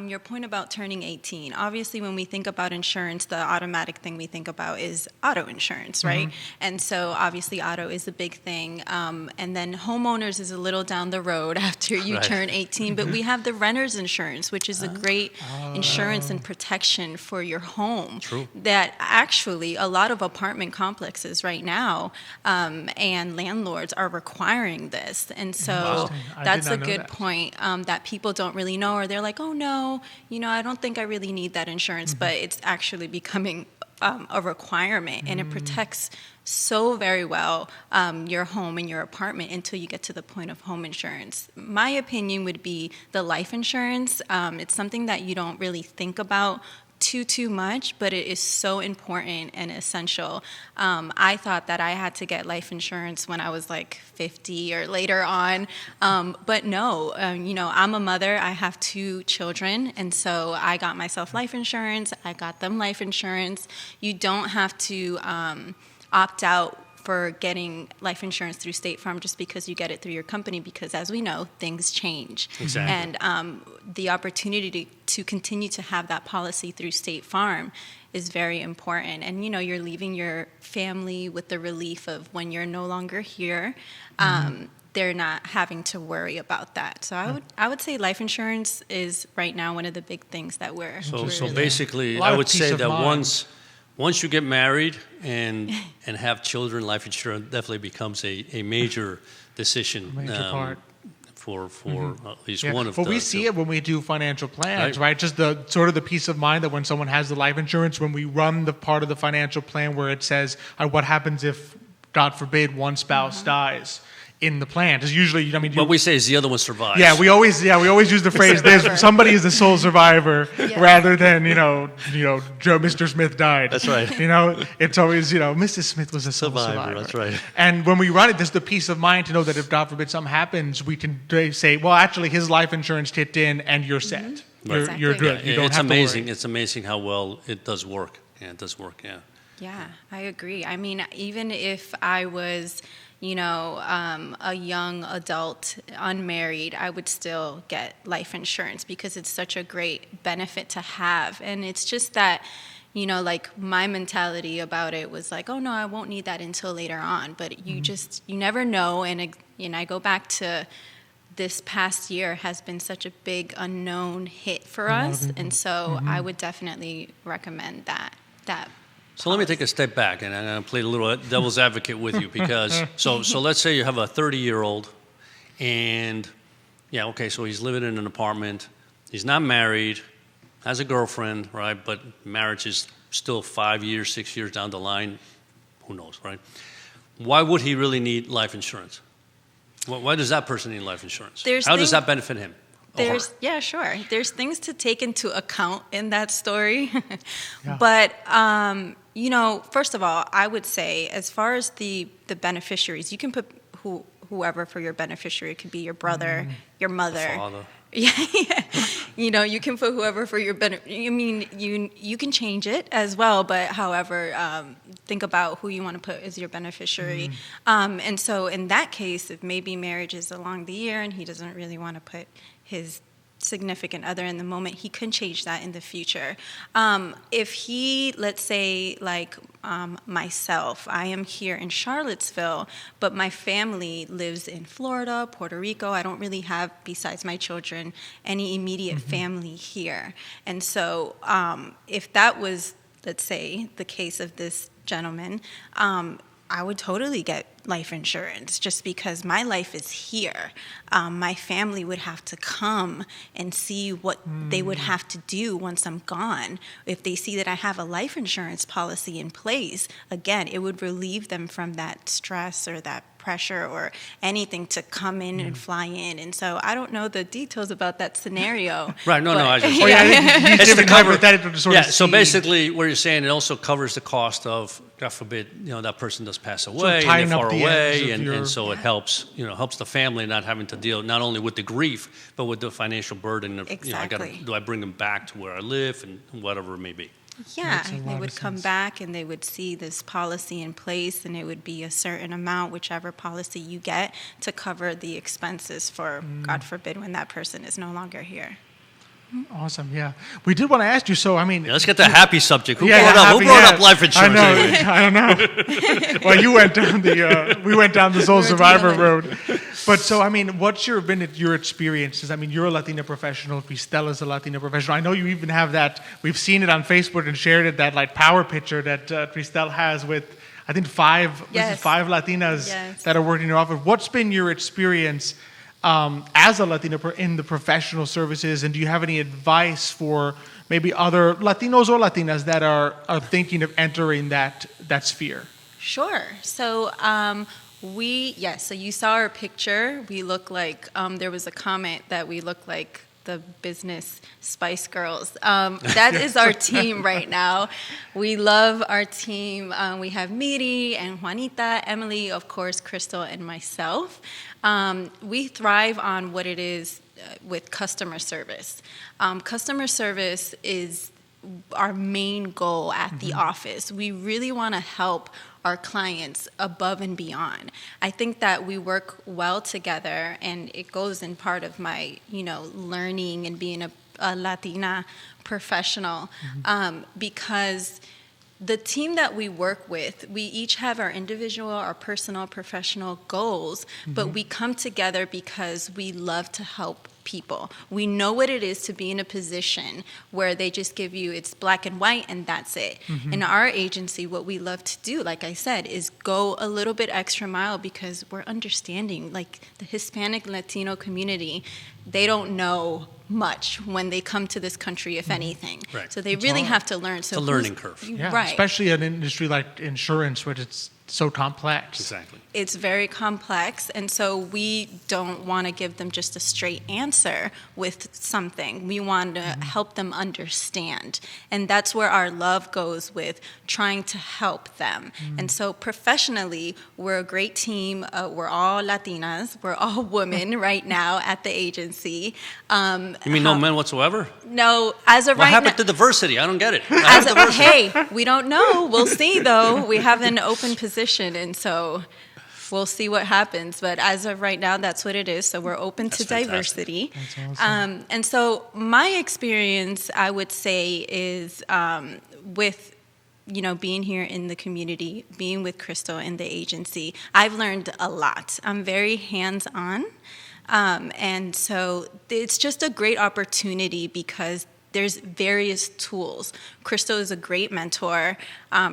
your point about turning 18. Obviously, when we think about insurance, the automatic thing we think about is auto insurance, right? And so obviously auto is a big thing. And then homeowners is a little down the road after you turn 18. But we have the renter's insurance, which is a great insurance and protection for your home. True. That actually a lot of apartment complexes right now and landlords are requiring this. And so that's a good point that people don't really know, or they're like, oh, no, I don't think I really need that insurance, but it's actually becoming a requirement, and it protects so very well your home and your apartment until you get to the point of home insurance. My opinion would be the life insurance. It's something that you don't really think about too much, but it is so important and essential. I thought that I had to get life insurance when I was like 50 or later on, but no, I'm a mother. I have 2 children, and so I got myself life insurance. I got them life insurance. You don't have to opt out for getting life insurance through State Farm just because you get it through your company, because as we know, things change. Exactly. And the opportunity to continue to have that policy through State Farm is very important. And, you're leaving your family with the relief of when you're no longer here, they're not having to worry about that. So I would say life insurance is right now one of the big things that we're So really basically, A lot I of would peace say of that mind. once you get married and have children, life insurance definitely becomes a major decision. Major part. For at least Yeah. one of Well, the we see it when we do financial plans, Right. right? Just the sort of the peace of mind that when someone has the life insurance, when we run the part of the financial plan where it says, what happens if, God forbid, one spouse dies in the plan? Because usually, What we say is the other one survives. yeah, we always use the phrase, somebody is the sole survivor, rather than, Mr. Smith died. That's right. It's always, Mrs. Smith was a sole survivor. That's right. And when we run it, there's the peace of mind to know that if, God forbid, something happens, we can say, well, actually, his life insurance kicked in and you're set. Right. You're Exactly. good. You don't It's have amazing. to worry. It's amazing how well it does work. Yeah, it does work. Yeah. Yeah, I agree. I mean, even if I was, a young adult, unmarried, I would still get life insurance because it's such a great benefit to have. And it's just that, like my mentality about it was like, oh no, I won't need that until later on. But you never know. And I go back to this past year has been such a big unknown hit for us. And so I would definitely recommend that. So let me take a step back, and I'm going to play a little devil's advocate with you because so let's say you have a 30-year-old, and so he's living in an apartment, he's not married, has a girlfriend, right? But marriage is still 5 years, 6 years down the line, who knows, right? Why would he really need life insurance? Why does that person need life insurance? How does that benefit him? Yeah, sure. There's things to take into account in that story. Yeah. But, first of all, I would say as far as the beneficiaries, you can put whoever for your beneficiary. It could be your brother, your mother. Father. Yeah. You can put whoever for your beneficiary. I mean, you can change it as well, but however, think about who you want to put as your beneficiary. And so in that case, if maybe marriage is along the year and he doesn't really want to put his significant other in the moment, he can change that in the future. If he, let's say, like myself, I am here in Charlottesville, but my family lives in Florida, Puerto Rico. I don't really have, besides my children, any immediate family here. And so if that was, let's say, the case of this gentleman, I would totally get life insurance just because my life is here. My family would have to come and see what they would have to do once I'm gone. If they see that I have a life insurance policy in place, again, it would relieve them from that stress or that pressure or anything to come in and fly in. And so I don't know the details about that scenario. Right, no, I just... Oh, yeah, It's to cover, to sort of so see. basically what you're saying, it also covers the cost of, God forbid, that person does pass away and tying they're up far the away, ends of and so it helps, helps the family not having to deal not only with the grief, but with the financial burden of, Exactly. do I bring them back to where I live and whatever it may be. Yeah, Makes a they lot would of come sense. back and they would see this policy in place, and it would be a certain amount, whichever policy you get, to cover the expenses for, God forbid, when that person is no longer here. Awesome, yeah. We did want to ask you, so, I mean... Yeah, let's get the happy subject. Who happy, brought up life insurance? I know. I don't know. Well, you went down we went down the Soul Survivor road. But so, I mean, what's been your experiences? I mean, you're a Latina professional. Cristel is a Latina professional. I know you even have that. We've seen it on Facebook and shared it. That like power picture that Cristel has with, I think five Latinas that are working in your office. What's been your experience as a Latina in the professional services? And do you have any advice for maybe other Latinos or Latinas that are thinking of entering that sphere? Sure. So so you saw our picture. We look like, there was a comment that we look like the business Spice Girls. That is our team right now. We love our team. We have Miri and Juanita, Emily, of course, Cristel, and myself. We thrive on what it is with customer service. Customer service is our main goal at the office. We really want to help our clients above and beyond. I think that we work well together, and it goes in part of my, learning and being a Latina professional, because the team that we work with, we each have our individual, our personal, professional goals, but we come together because we love to help people. We know what it is to be in a position where they just give you, it's black and white and that's it. In our agency, what we love to do, like I said, is go a little bit extra mile because we're understanding, like the Hispanic Latino community, they don't know much when they come to this country, if anything. Right. So they really have to learn. So it's a learning curve. Yeah, right. especially an industry like insurance, which it's so complex. Exactly. It's very complex, and so we don't want to give them just a straight answer with something. We want to help them understand, and that's where our love goes with trying to help them. And so professionally, we're a great team. We're all Latinas. We're all women right now at the agency. You mean no men whatsoever? No, as of What right now. happened to diversity? I don't get it. Hey, we don't know. We'll see, though. We have an open position, and so we'll see what happens. But as of right now, that's what it is. So we're open to fantastic. diversity. That's awesome. And so my experience, I would say, is with being here in the community, being with Cristel in the agency, I've learned a lot. I'm very hands-on. And so it's just a great opportunity because there's various tools. Cristel is a great mentor.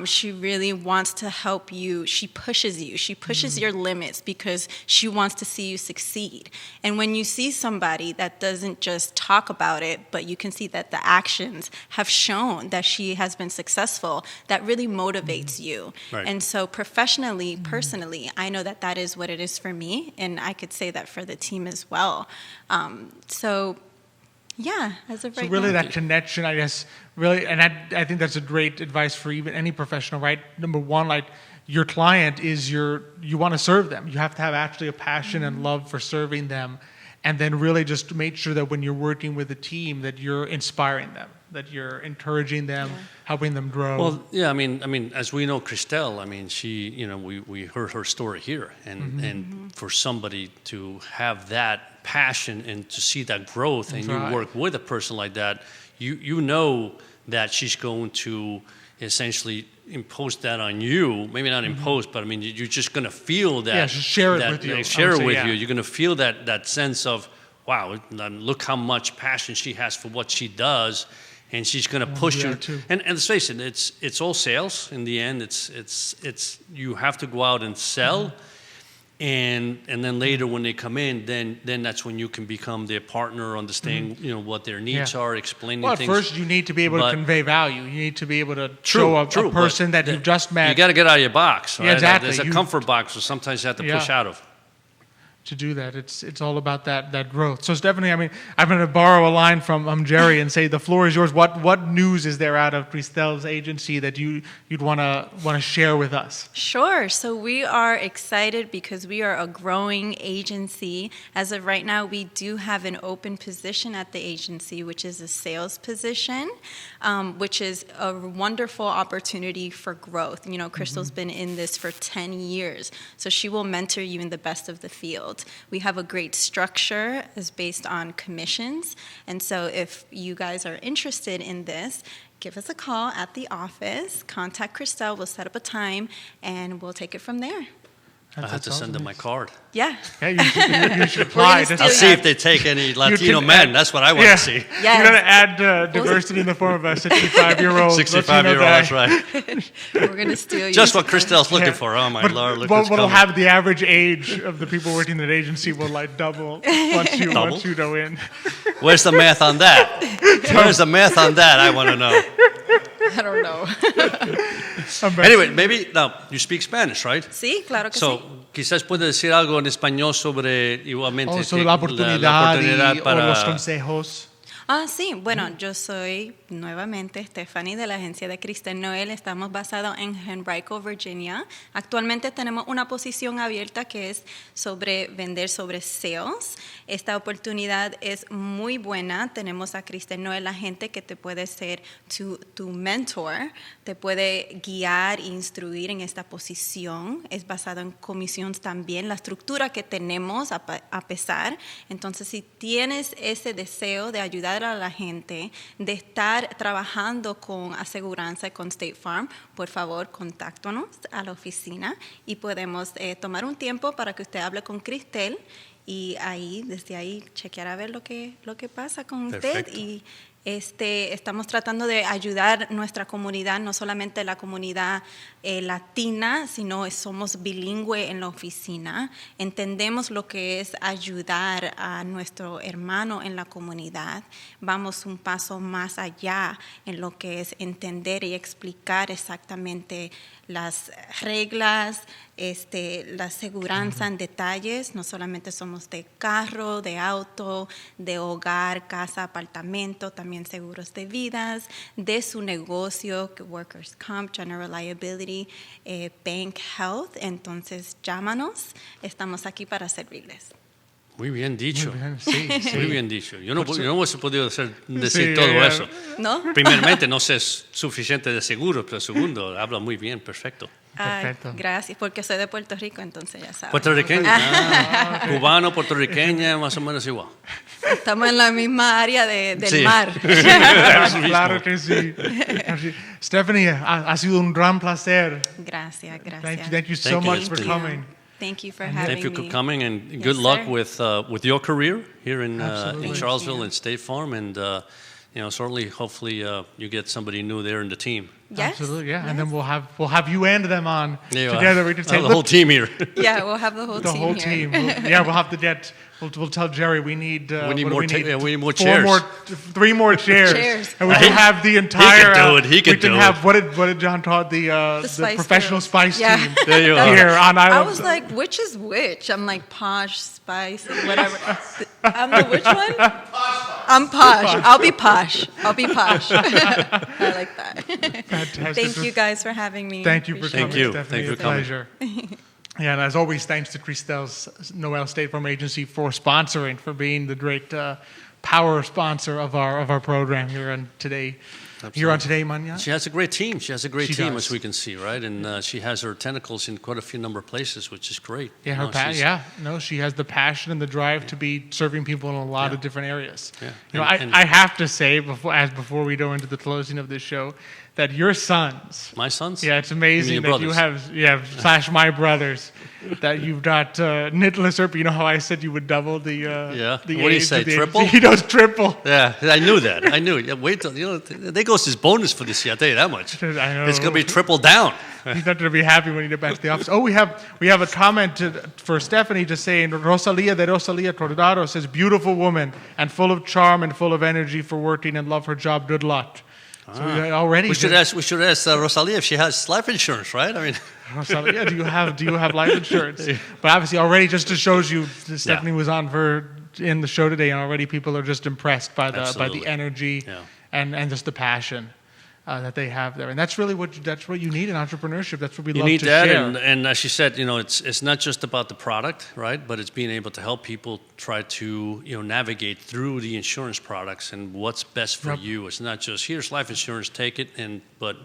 She really wants to help you. She pushes you. She pushes your limits because she wants to see you succeed. And when you see somebody that doesn't just talk about it, but you can see that the actions have shown that she has been successful, that really motivates you. Right. And so professionally, personally, I know that that is what it is for me, and I could say that for the team as well. Yeah, as of So right really now. that connection, I guess, really, and I think that's a great advice for even any professional, right? Number one, like your client is you want to serve them. You have to have actually a passion and love for serving them. And then really just make sure that when you're working with a team that you're inspiring them, that you're encouraging them, helping them grow. Well, yeah, I mean, as we know, Cristel, I mean, she, we heard her story here, and for somebody to have that passion and to see that growth, and you work with a person like that, you know that she's going to essentially impose that on you. Maybe not impose, but I mean, you're just going to feel that. Yeah, share it with you. Share it with you. You're going to feel that sense of, wow, look how much passion she has for what she does. And she's going to push you. Too. And let's face it, it's all sales. In the end, it's you have to go out and sell, and then later when they come in, then that's when you can become their partner, understand what their needs are, explaining well, things. Well, first you need to be able to convey value. You need to be able to True, show a person that you've just met. You got to get out of your box, right? Yeah, exactly. There's a comfort box, so sometimes you have to push out of. To do that, it's all about that growth. So Stephanie, I mean, I'm going to borrow a line from Jerry and say the floor is yours. What news is there out of Cristel's agency that you'd want to share with us? Sure. So we are excited because we are a growing agency. As of right now, we do have an open position at the agency, which is a sales position, which is a wonderful opportunity for growth. Cristel's been in this for 10 years, so she will mentor you in the best of the field. We have a great structure is based on commissions, and so if you guys are interested in this, give us a call at the office, contact Cristel, we'll set up a time, and we'll take it from there. I have to send them my card. Yeah. You should apply. We're I'll see if they take any Latino men. That's what I want to see. Yes. You're going to add diversity in the form of a 65-year-old 65-year-old, that's right. We're going to steal you. Just what Cristel's looking for. Oh, my Lord, look what's What'll coming. have the average age of the people working in the agency will double once you go in. Where's the math on that? Where's the math on that? I want to know. I don't know. Anyway, maybe, now, you speak Spanish, right? Sí, claro que So, sí. quizás puede decir algo en español sobre, igualmente, Sobre la oportunidad o los consejos. Sí, bueno, yo soy nuevamente Stephanie de la agencia de Cristel Noel. Estamos basados en Henrico, Virginia. Actualmente tenemos una posición abierta que es sobre vender sobre sales. Esta oportunidad es muy buena. Tenemos a Cristel Noel, la gente que te puede ser tu mentor, te puede guiar e instruir en esta posición. Es basado en comisiones también, la estructura que tenemos a pesar. Entonces, si tienes ese deseo de ayudar a la gente, de estar trabajando con aseguranza y con State Farm, por favor, contáctanos a la oficina y podemos tomar un tiempo para que usted hable con Cristel y desde ahí chequear a ver lo que pasa con Perfecto. usted. Y estamos tratando de ayudar nuestra comunidad, no solamente la comunidad latina, sino somos bilingües en la oficina. Entendemos lo que es ayudar a nuestro hermano en la comunidad. Vamos un paso más allá en lo que es entender y explicar exactamente las reglas, la seguridad en detalles. No solamente somos de carro, de auto, de hogar, casa, apartamento, también seguros de vidas, de su negocio, Workers' Comp, General Liability, Bank Health. Entonces, llámanos. Estamos aquí para servirles. Muy bien dicho. Muy bien, sí. Muy bien dicho. Yo no hubiese podido decir todo eso. ¿No? Primeramente, no sé suficiente de seguro, pero segundo, habla muy bien, perfecto. Perfecto. Gracias, porque soy de Puerto Rico, entonces ya sabes. Puertorriqueña, cubano, puertorriqueña, más o menos igual. Estamos en la misma área del Sí. mar. Claro que sí. Stephanie, ha sido un gran placer. Gracias. Thank you so Thank you. much for Thank coming. Thank you for having Thank you me. for coming, and Yes, good luck sir. with your career here in Absolutely. Charlottesville you. and State Farm, and certainly, hopefully, you get somebody new there in the team. Yes. Absolutely, yeah. Yes. And then we'll have you and them on Yeah, together. We can say, the whole team here. Yeah, we'll have the whole the team whole here. team. We'll have to get. We'll tell Jerry we need. We need what do more. We need more Four chairs. three more chairs. Chairs. And we can have the entire. do it. He can we can do have it. what did John taught the Spice professional Girls. spice Yeah. team There you are. here on I Island. was like, which is which? I'm like, posh, spice, whatever. I'm the which one? I'm posh. I'll be posh. I'll be posh. I like that. Fantastic. Thank you guys for having me. Thank you for Appreciate coming. you. It's definitely Thank you for a coming. pleasure. Yeah, and as always, thanks to Cristel Noel State Farm Agency for sponsoring, for being the great power sponsor of our program here on today. Here on Today, Mañana. She has a great team. She has a great She team, does. as we can see, right? And she has her tentacles in quite a few number of places, which is great. Yeah, she has the passion and the drive to be serving people in a lot of different areas. Yeah. You know, And- I have to say before we go into the closing of this show, that your sons. My sons? Yeah, it's amazing You mean that your you brothers? have / my brothers, that you've got Nicholas Urpí. You know how I said you would double the Yeah. the What do you age say, of the triple? agency? He does triple. Yeah, I knew that. I knew. Yeah, wait till they goes his bonus for this year. I'll tell you that much. I know. It's going to be triple down. He's not going to be happy when you get back to the office. Oh, we have a comment for Stephanie just saying, Rosalia de Rosalia Tordaro says, beautiful woman and full of charm and full of energy for working and love her job. Good luck. So we already We should ask Rosalia if she has life insurance, right? I mean, Rosalia, do you have life insurance? But obviously, already just shows you Stephanie was in the show today, and already people are just impressed by Absolutely. the energy Yeah. and just the passion that they have there, and that's really what you need in entrepreneurship. That's what we you love need to that, share. and as she said, it's not just about the product, right? But it's being able to help people try to navigate through the insurance products and what's best for Yep. you. It's not just here's life insurance, take it, but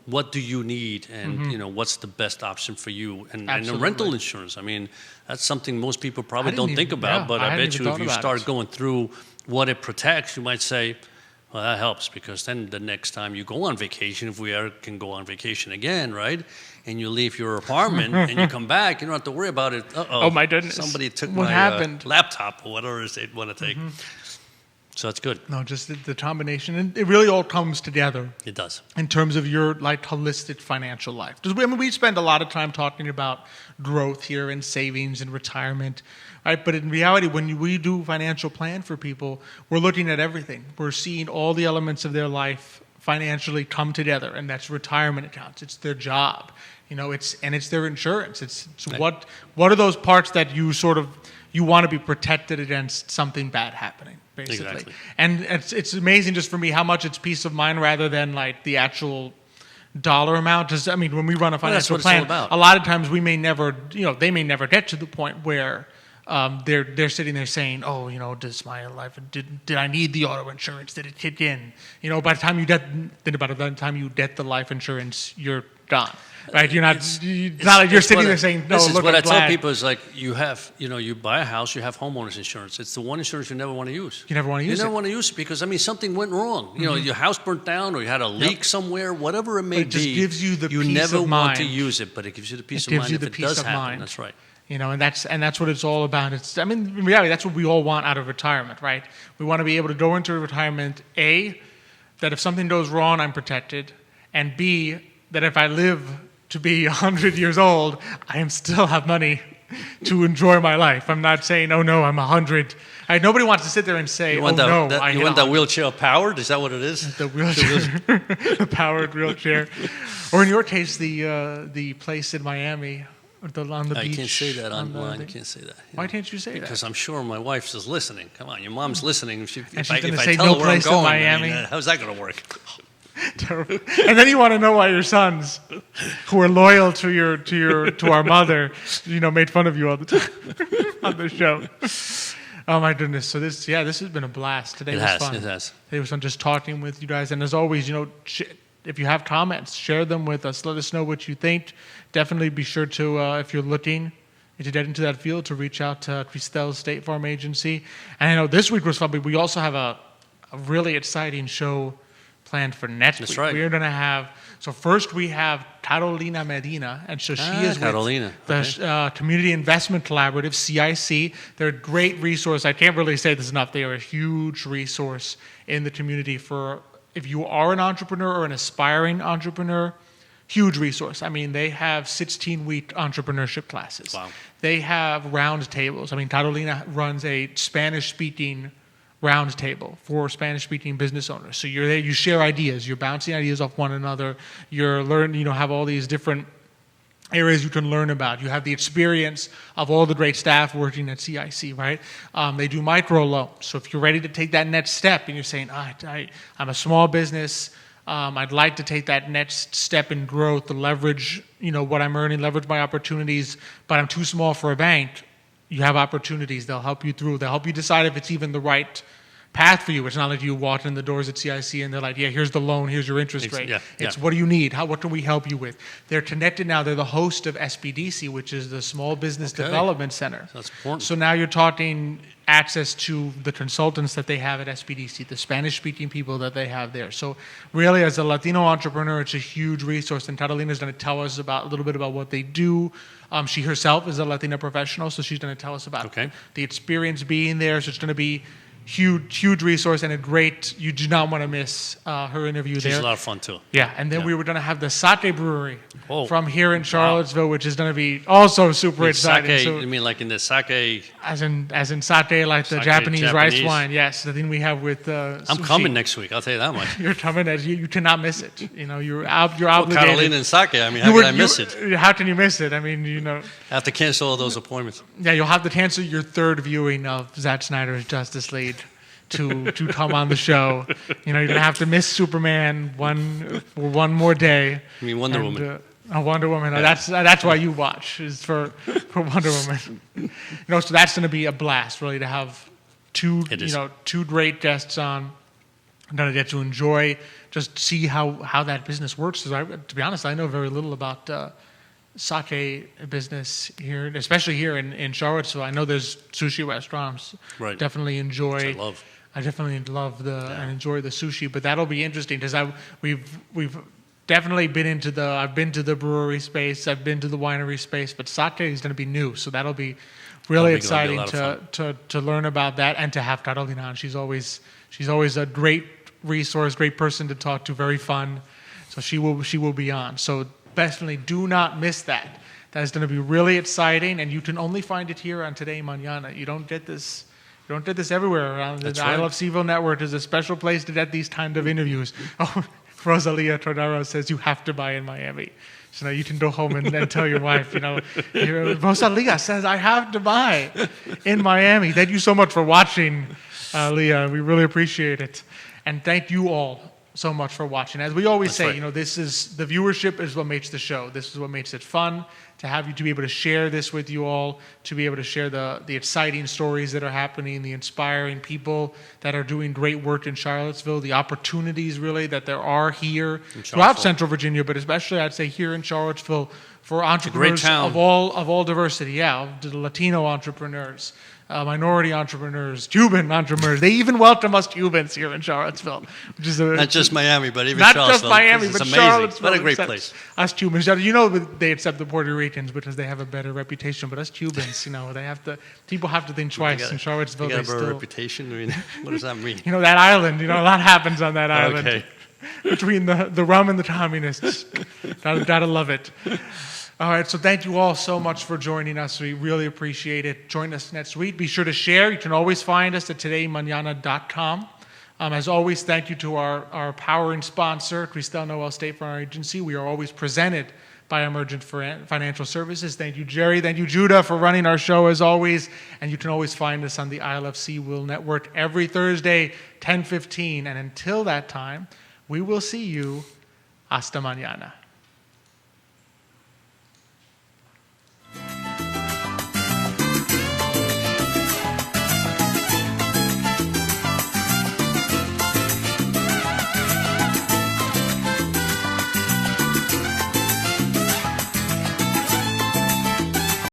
what do you need, and what's the best option for you, and the Absolutely. rental insurance. I mean, that's something most people probably didn't don't think even- about, yeah, but I I hadn't bet even you if thought you about start it. going through what it protects, you might say, well, that helps, because then the next time you go on vacation, if we can go on vacation again, right? And you leave your apartment and you come back, you don't have to worry about it. Oh, my goodness. Somebody took What my happened? laptop or whatever it is they'd want to take. So that's good. No, just the combination, and it really all comes together It does. in terms of your holistic financial life. We spend a lot of time talking about growth here and savings and retirement, right? But in reality, when we do financial plan for people, we're looking at everything. We're seeing all the elements of their life financially come together, and that's retirement accounts. It's their job, it's their insurance. It's what are those parts that you want to be protected against something bad happening. Basically. Exactly. And it's amazing just for me how much it's peace of mind rather than the actual dollar amount. When we run a Well, that's financial what it's all plan, about. a lot of times we may never, they may never get to the point where they're sitting there saying, oh, does my life, did I need the auto insurance? Did it kick in? By the time you get the life insurance, you're gone. Right? It's not like you're sitting there saying, no, this is look, what I'm I tell glad. people is you buy a house, you have homeowners insurance. It's the one insurance you never want to use. You never want to use You never it. want to use it because, something went wrong. Your house burnt down or you had a leak somewhere, whatever it may But it just be. gives you the peace never of want to mind. use it, but it gives you the peace It of gives mind you if the it peace does of happen. mind. That's right. And that's what it's all about. In reality, that's what we all want out of retirement, right? We want to be able to go into retirement, A, that if something goes wrong, I'm protected, and B, that if I live to be 100 years old, I still have money to enjoy my life. I'm not saying, oh no, I'm 100. Nobody wants to sit there and say, You want oh that, no, I you hit want that 100. wheelchair powered? Is that what it is? The wheelchair, the powered wheelchair, or in your case, the place in Miami, on the I beach. can't say that on the- online. I can't say that. Why can't you say Because that? I'm sure my wife's is listening. Come on, your mom's listening. If she's I gonna say tell no her where I'm place in going, Miami. how's that going to work? Terrible. And then you want to know why your sons, who are loyal to our mother, made fun of you all the time on the show. Oh my goodness! So this has been a blast. Today was fun. It has. Today was fun just talking with you guys. And as always, if you have comments, share them with us. Let us know what you think. Definitely be sure to, if you're looking to get into that field, to reach out to Cristel's State Farm Agency. And I know this week was fun, but we also have a really exciting show planned for next That's week. right. We're going to have, so first we have Carolina Medina, and so she is Carolina. with the Community Investment Collaborative, CIC. They're a great resource. I can't really say this enough. They are a huge resource in the community for if you are an entrepreneur or an aspiring entrepreneur. Huge resource. I mean, they have 16-week entrepreneurship classes. Wow. They have round tables. I mean, Carolina runs a Spanish-speaking round table for Spanish-speaking business owners. So you're there, you share ideas, you're bouncing ideas off one another, you're learning, have all these different areas you can learn about. You have the experience of all the great staff working at CIC, right? They do micro loans. So if you're ready to take that next step and you're saying, I'm a small business, I'd like to take that next step in growth, to leverage, what I'm earning, leverage my opportunities, but I'm too small for a bank. You have opportunities. They'll help you through. They'll help you decide if it's even the right path for you. It's not like you walk in the doors at CIC and they're like, yeah, here's the loan, here's your interest rate. It's what do you need? What can we help you with? They're connected now. They're the host of SBDC, which is the Small Business Development Center. That's important. So now you're talking access to the consultants that they have at SBDC, the Spanish-speaking people that they have there. So really, as a Latino entrepreneur, it's a huge resource. And Catalina's going to tell us a little bit about what they do. She herself is a Latina professional, so she's going to tell us about the experience being there. So it's going to be huge resource and a great, you do not want to miss her interview there. She's a lot of fun too. Yeah, and then we were going to have the Sake Brewery from here in Charlottesville, Wow. which is going to be also super exciting. Sake, So, you mean like in the sake? as in sake, like the Sake, Japanese rice Japanese. wine. Yes, the thing we have with I'm sushi. coming next week, I'll tell you that much. You're coming, as you cannot miss it. You're obligated. Carolina and sake, I mean, how can I miss it? How can you miss it? I mean, I have to cancel all those appointments. Yeah, you'll have to cancel your third viewing of Zack Snyder's Justice League to come on the show. You're going to have to miss Superman for one more day. I mean, Wonder Woman. Wonder Woman. That's why you watch, is for Wonder Woman. So that's going to be a blast, really, to have two great guests on. I'm going to get to enjoy, just see how that business works. Because to be honest, I know very little about sake business here, especially here in Charlottesville. I know there's sushi restaurants. Right. Definitely enjoy. Which I love. I definitely love and enjoy the sushi, but that'll be interesting because we've definitely I've been to the brewery space, I've been to the winery space, but sake is going to be new, so that'll be really exciting to learn about that and to have Carolina on. She's always a great resource, great person to talk to, very fun. So she will be on. So definitely do not miss that. That is going to be really exciting, and you can only find it here on Today Mañana. You don't get this. You don't get this everywhere around. The I Love CVille Network is a special place to get these kind of interviews. Oh, Rosalia Tordaro says you have to buy in Miami. So now you can go home and tell your wife, Rosalia says I have to buy in Miami. Thank you so much for watching, Leah. We really appreciate it. And thank you all so much for watching. As we always say, this is the viewership is what makes the show. This is what makes it fun. To have you to be able to share this with you all, to be able to share the exciting stories that are happening, the inspiring people that are doing great work in Charlottesville, the opportunities really that there are here throughout Central Virginia, but especially I'd say here in Charlottesville for entrepreneurs of all diversity. Yeah, the Latino entrepreneurs, minority entrepreneurs, Cuban entrepreneurs. They even welcome us Cubans here in Charlottesville, which is not just Miami, but even not Charlottesville. Not just Miami, but amazing. Charlottesville. What a great place. Us Cubans, they accept the Puerto Ricans because they have a better reputation. But us Cubans, people have to think twice. In Charlottesville, they got a better reputation. I mean, what does that mean? That island. A lot happens on that island. Okay. Between the rum and the communists, gotta love it. All right, so thank you all so much for joining us. We really appreciate it. Join us next week. Be sure to share. You can always find us at todaymañana.com. As always, thank you to our powering sponsor, Cristel Noel State Farm Agency. We are always presented by Emergent Financial Services. Thank you, Jerry. Thank you, Judah, for running our show as always. And you can always find us on the I Love CVille Network every Thursday, 10:15. And until that time, we will see you. Hasta mañana.